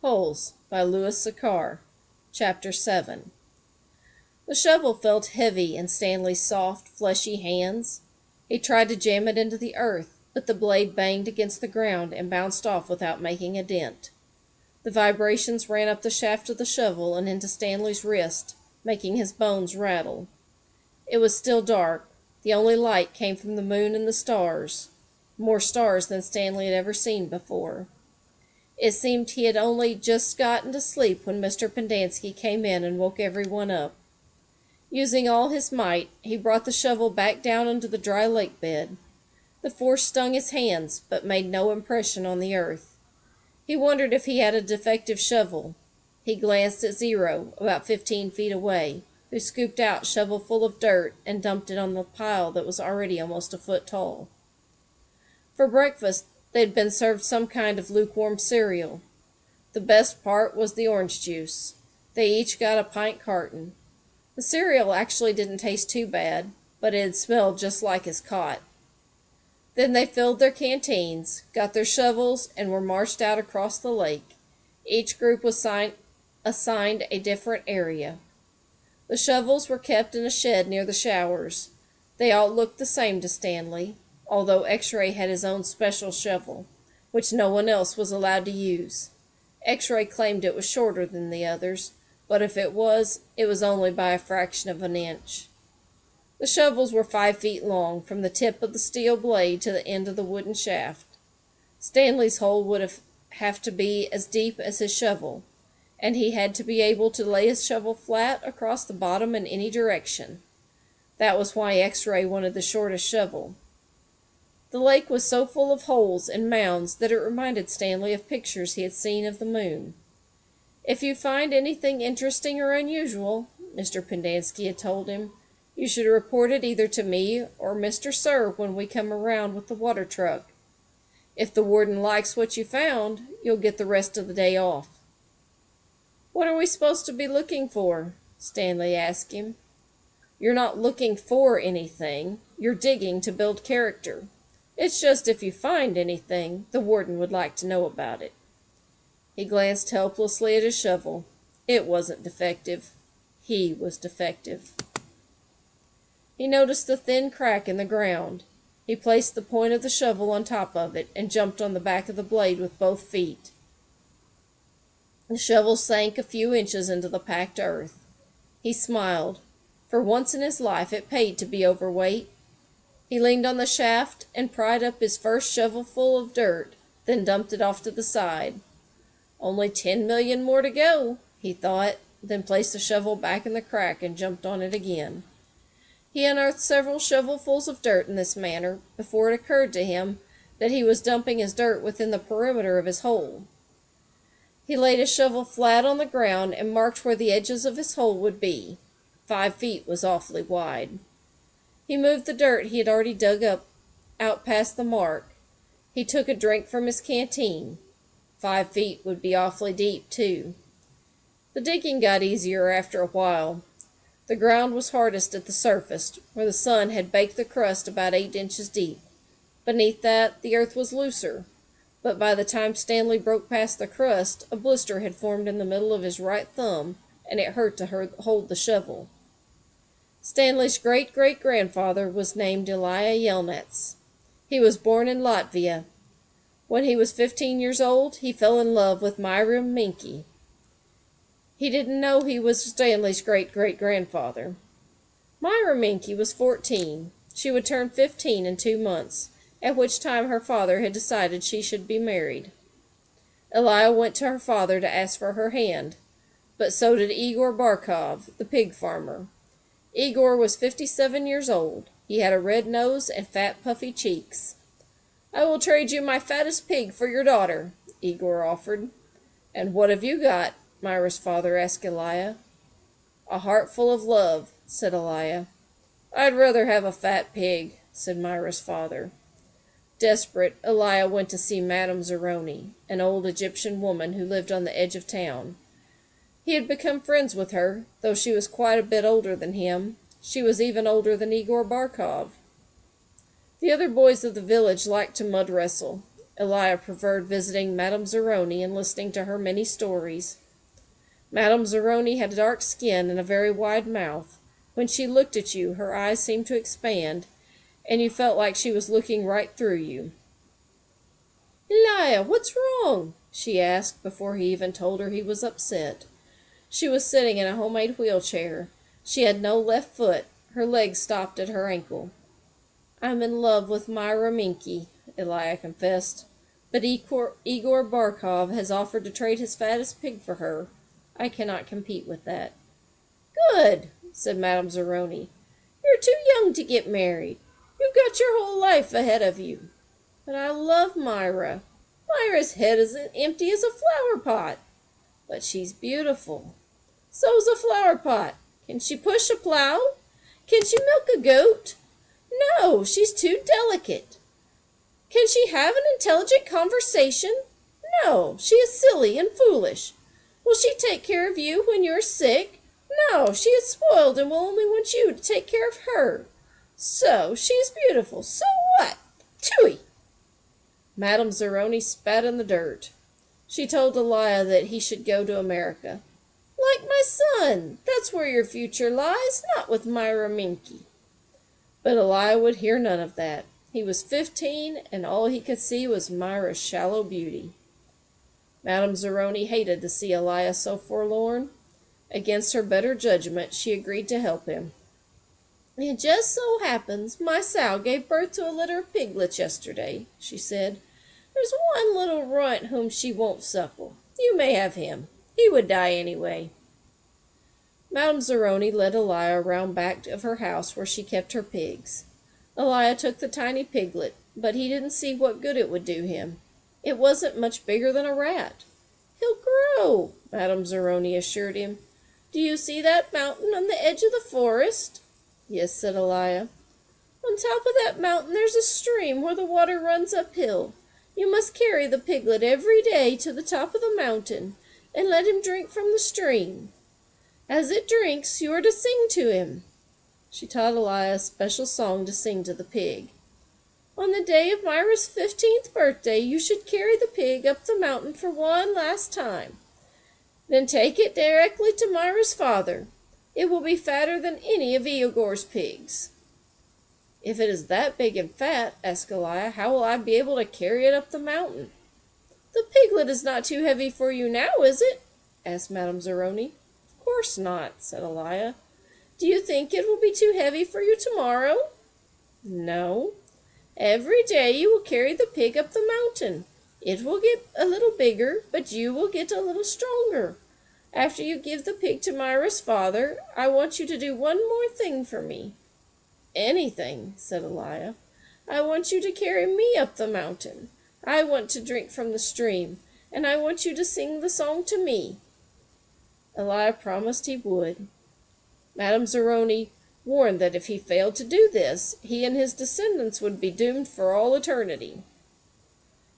Holes by Louis Sachar. Chapter 7. The shovel felt heavy in Stanley's soft, fleshy hands. He tried to jam it into the earth, but the blade banged against the ground and bounced off without making a dent. The vibrations ran up the shaft of the shovel and into Stanley's wrist, making his bones rattle. It was still dark. The only light came from the moon and the stars, more stars than Stanley had ever seen before. It seemed he had only just gotten to sleep when Mr. Pendanski came in and woke everyone up. Using all his might, he brought the shovel back down into the dry lake bed. The force stung his hands, but made no impression on the earth. He wondered if he had a defective shovel. He glanced at Zero, about 15 feet away, who scooped out a shovelful of dirt and dumped it on the pile that was already almost a foot tall. For breakfast, they had been served some kind of lukewarm cereal. The best part was the orange juice. They each got a pint carton. The cereal actually didn't taste too bad, but it had smelled just like his cot. Then they filled their canteens, got their shovels, and were marched out across the lake. Each group was assigned a different area. The shovels were kept in a shed near the showers. They all looked the same to Stanley, although X-Ray had his own special shovel, which no one else was allowed to use. X-Ray claimed it was shorter than the others, but if it was only by a fraction of an inch. The shovels were 5 feet long, from the tip of the steel blade to the end of the wooden shaft. Stanley's hole would have to be as deep as his shovel, and he had to be able to lay his shovel flat across the bottom in any direction. That was why X-Ray wanted the shortest shovel. The lake was so full of holes and mounds that it reminded Stanley of pictures he had seen of the moon. "If you find anything interesting or unusual," Mr. Pendanski had told him, "you should report it either to me or Mr. Sir when we come around with the water truck. If the warden likes what you found, you'll get the rest of the day off." "What are we supposed to be looking for?" Stanley asked him. "You're not looking for anything. You're digging to build character. It's just if you find anything, the warden would like to know about it." He glanced helplessly at his shovel. It wasn't defective. He was defective. He noticed a thin crack in the ground. He placed the point of the shovel on top of it and jumped on the back of the blade with both feet. The shovel sank a few inches into the packed earth. He smiled. For once in his life it paid to be overweight. He leaned on the shaft and pried up his first shovelful of dirt, then dumped it off to the side. "Only 10 million more to go," he thought, then placed the shovel back in the crack and jumped on it again. He unearthed several shovelfuls of dirt in this manner before it occurred to him that he was dumping his dirt within the perimeter of his hole. He laid his shovel flat on the ground and marked where the edges of his hole would be. 5 feet was awfully wide. He moved the dirt he had already dug up out past the mark. He took a drink from his canteen. 5 feet would be awfully deep, too. The digging got easier after a while. The ground was hardest at the surface, where the sun had baked the crust about 8 inches deep. Beneath that, the earth was looser, but by the time Stanley broke past the crust, a blister had formed in the middle of his right thumb, and it hurt to hold the shovel. Stanley's great-great-grandfather was named Elia Yelnats. He was born in Latvia. When he was 15 years old, he fell in love with Myra Minke. He didn't know he was Stanley's great-great-grandfather. Myra Minke was 14. She would turn 15 in 2 months, at which time her father had decided she should be married. Elia went to her father to ask for her hand, but so did Igor Barkov, the pig farmer. Igor was 57 years old. He had a red nose and fat, puffy cheeks. "I will trade you my fattest pig for your daughter," Igor offered. "And what have you got?" Myra's father asked Elia. "A heart full of love," said Elia. "I'd rather have a fat pig," said Myra's father. Desperate, Elia went to see Madame Zeroni, an old Egyptian woman who lived on the edge of town. He had become friends with her, though she was quite a bit older than him. She was even older than Igor Barkov. The other boys of the village liked to mud wrestle. Elijah preferred visiting Madame Zeroni and listening to her many stories. Madame Zeroni had dark skin and a very wide mouth. When she looked at you, her eyes seemed to expand, and you felt like she was looking right through you. "Elijah, what's wrong?" she asked before he even told her he was upset. She was sitting in a homemade wheelchair. She had no left foot. Her legs stopped at her ankle. "I'm in love with Myra Minky," Elijah confessed. "But Igor Barkov has offered to trade his fattest pig for her. I cannot compete with that." "Good," said Madame Zeroni. "You're too young to get married. You've got your whole life ahead of you. But I love Myra. Myra's head is as empty as a flower pot. But she's beautiful. So's a flower pot. Can she push a plow? Can she milk a goat? No, she's too delicate. Can she have an intelligent conversation? No, she is silly and foolish. Will she take care of you when you're sick? No, she is spoiled and will only want you to take care of her. So, she is beautiful. So what? Tooey!" Madame Zeroni spat in the dirt. She told Elijah that he should go to America. "Like my son. That's where your future lies, not with Myra Minky." But Elijah would hear none of that. He was 15, and all he could see was Myra's shallow beauty. Madame Zeroni hated to see Elijah so forlorn. Against her better judgment, she agreed to help him. "It just so happens my sow gave birth to a litter of piglets yesterday," she said. "There's one little runt whom she won't suckle. You may have him. He would die anyway." Madame Zeroni led Elijah around back of her house where she kept her pigs. Elijah took the tiny piglet, but he didn't see what good it would do him. It wasn't much bigger than a rat. "He'll grow," Madame Zeroni assured him. "Do you see that mountain on the edge of the forest?" "Yes," said Elijah. "On top of that mountain there's a stream where the water runs uphill. You must carry the piglet every day to the top of the mountain and let him drink from the stream. As it drinks, you are to sing to him." She taught Elijah a special song to sing to the pig. "On the day of Myra's 15th birthday, you should carry the pig up the mountain for one last time. Then take it directly to Myra's father. It will be fatter than any of Igor's pigs." "If it is that big and fat," asked Elijah, "how will I be able to carry it up the mountain?" "The piglet is not too heavy for you now, is it?" asked Madame Zeroni. "Of course not," said Elijah. "Do you think it will be too heavy for you tomorrow?" "No." "Every day you will carry the pig up the mountain. It will get a little bigger, but you will get a little stronger. After you give the pig to Myra's father, I want you to do one more thing for me." "Anything," said Elijah. "I want you to carry me up the mountain. I want to drink from the stream, and I want you to sing the song to me." Elijah promised he would. Madame Zeroni warned that if he failed to do this, he and his descendants would be doomed for all eternity.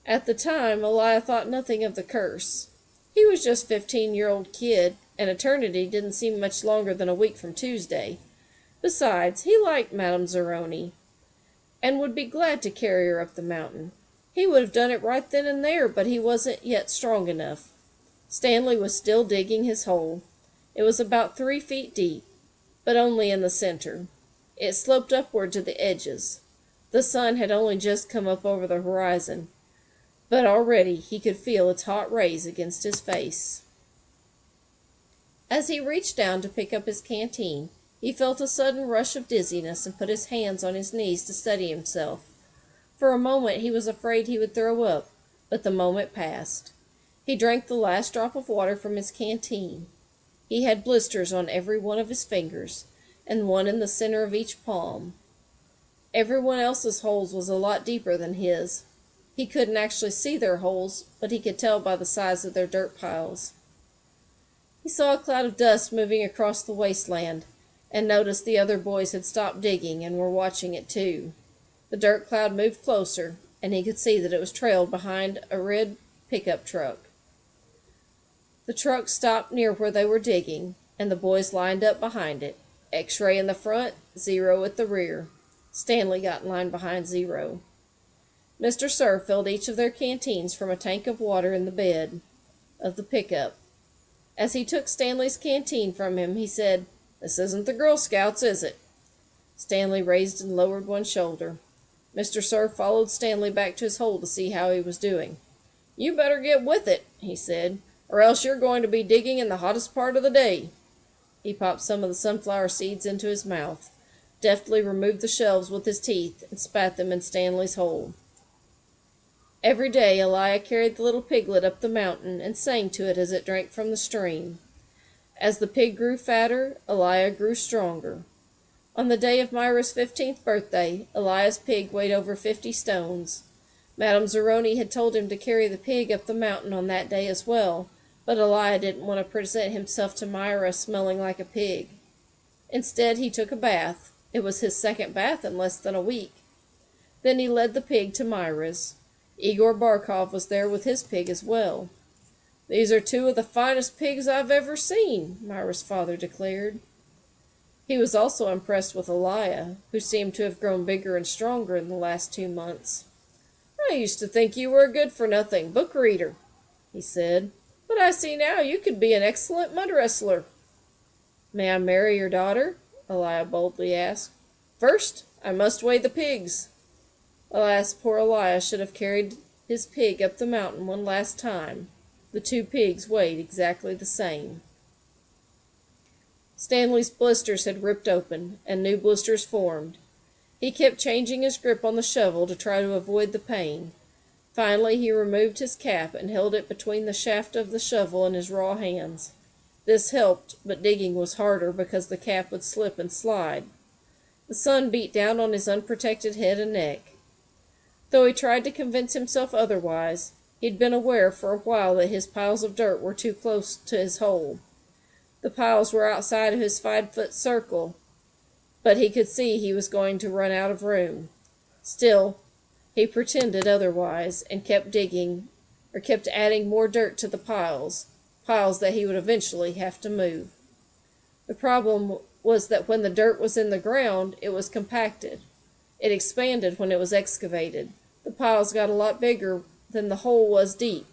At the time, Elijah thought nothing of the curse. He was just a 15-year-old kid, and eternity didn't seem much longer than a week from Tuesday. Besides, he liked Madame Zeroni, and would be glad to carry her up the mountain. He would have done it right then and there, but he wasn't yet strong enough. Stanley was still digging his hole. It was about 3 feet deep, but only in the center. It sloped upward to the edges. The sun had only just come up over the horizon, but already he could feel its hot rays against his face. As he reached down to pick up his canteen, he felt a sudden rush of dizziness and put his hands on his knees to steady himself. For a moment he was afraid he would throw up, but the moment passed. He drank the last drop of water from his canteen. He had blisters on every one of his fingers, and one in the center of each palm. Everyone else's holes was a lot deeper than his. He couldn't actually see their holes, but he could tell by the size of their dirt piles. He saw a cloud of dust moving across the wasteland, and noticed the other boys had stopped digging and were watching it too. The dirt cloud moved closer, and he could see that it was trailed behind a red pickup truck. The truck stopped near where they were digging, and the boys lined up behind it. X-ray in the front, Zero at the rear. Stanley got in line behind Zero. Mr. Cerf filled each of their canteens from a tank of water in the bed of the pickup. As he took Stanley's canteen from him, he said, "This isn't the Girl Scouts, is it?" Stanley raised and lowered one shoulder. Mr. Cerf followed Stanley back to his hole to see how he was doing. "You better get with it," he said, "or else you're going to be digging in the hottest part of the day." He popped some of the sunflower seeds into his mouth, deftly removed the shelves with his teeth, and spat them in Stanley's hole. Every day Elijah carried the little piglet up the mountain and sang to it as it drank from the stream. As the pig grew fatter, Elijah grew stronger. On the day of Myra's 15th birthday, Elijah's pig weighed over 50 stones. Madame Zeroni had told him to carry the pig up the mountain on that day as well, but Elijah didn't want to present himself to Myra smelling like a pig. Instead, he took a bath. It was his second bath in less than a week. Then he led the pig to Myra's. Igor Barkov was there with his pig as well. "These are two of the finest pigs I've ever seen," Myra's father declared. He was also impressed with Elijah, who seemed to have grown bigger and stronger in the last 2 months. "I used to think you were a good-for-nothing book reader," he said, "but I see now you could be an excellent mud wrestler." "May I marry your daughter?" Elijah boldly asked. "First, I must weigh the pigs." Alas, poor Elijah should have carried his pig up the mountain one last time. The 2 pigs weighed exactly the same. Stanley's blisters had ripped open, and new blisters formed. He kept changing his grip on the shovel to try to avoid the pain. Finally, he removed his cap and held it between the shaft of the shovel and his raw hands. This helped, but digging was harder because the cap would slip and slide. The sun beat down on his unprotected head and neck. Though he tried to convince himself otherwise, he'd been aware for a while that his piles of dirt were too close to his hole. The piles were outside of his 5-foot circle, but he could see he was going to run out of room. Still, he pretended otherwise, and kept digging, or kept adding more dirt to the piles that he would eventually have to move. The problem was that when the dirt was in the ground, it was compacted. It expanded when it was excavated. The piles got a lot bigger than the hole was deep.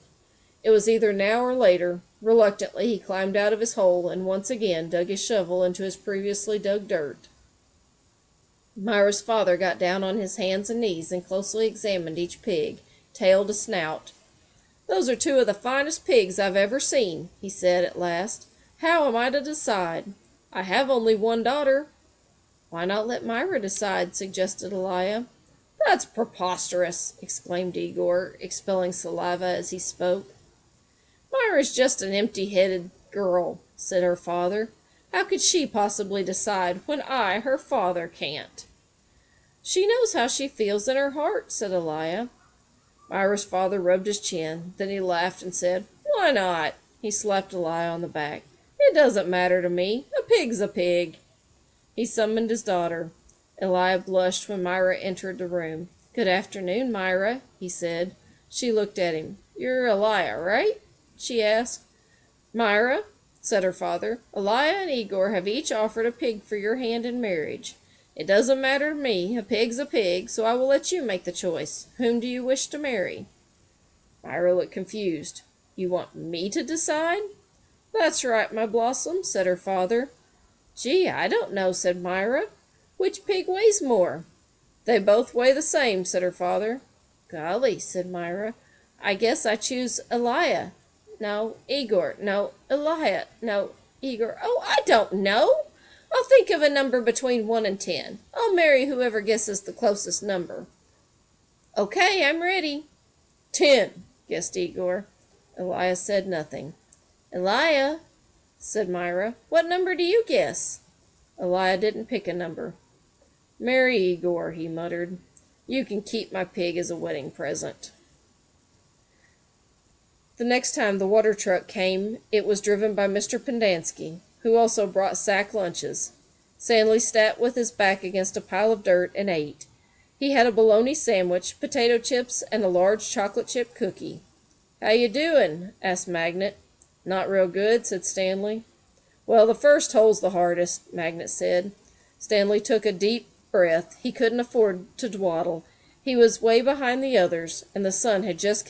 It was either now or later. Reluctantly, he climbed out of his hole and once again dug his shovel into his previously dug dirt. Myra's father got down on his hands and knees and closely examined each pig, tail to snout. "Those are 2 of the finest pigs I've ever seen," he said at last. "How am I to decide? I have only one daughter." "Why not let Myra decide?" suggested Elijah. "That's preposterous!" exclaimed Igor, expelling saliva as he spoke. "Myra's just an empty-headed girl," said her father. "How could she possibly decide when I, her father, can't?" "She knows how she feels in her heart," said Elijah. Myra's father rubbed his chin. Then he laughed and said, "Why not?" He slapped Elijah on the back. "It doesn't matter to me. A pig's a pig." He summoned his daughter. Elijah blushed when Myra entered the room. "Good afternoon, Myra," he said. She looked at him. "You're Elijah, right?" she asked. "Myra," said her father, "Elijah and Igor have each offered a pig for your hand in marriage. It doesn't matter to me. A pig's a pig, so I will let you make the choice. Whom do you wish to marry?" Myra looked confused. "You want me to decide?" "That's right, my blossom," said her father. "Gee, I don't know," said Myra. "Which pig weighs more?" "They both weigh the same," said her father. "Golly," said Myra, "I guess I choose Elijah. No, Igor. No, Elijah. No, Igor. Oh, I don't know. I'll think of a number between 1 and 10. I'll marry whoever guesses the closest number." "Okay, I'm ready." 10, guessed Igor. Elijah said nothing. "Elijah," said Myra, "what number do you guess?" Elijah didn't pick a number. "Marry Igor," he muttered. "You can keep my pig as a wedding present." The next time the water truck came, it was driven by Mr. Pendanski, who also brought sack lunches. Stanley sat with his back against a pile of dirt and ate. He had a bologna sandwich, potato chips, and a large chocolate chip cookie. "How you doing?" asked Magnet. "Not real good," said Stanley. "Well, the first hole's the hardest," Magnet said. Stanley took a deep breath. He couldn't afford to dawdle. He was way behind the others, and the sun had just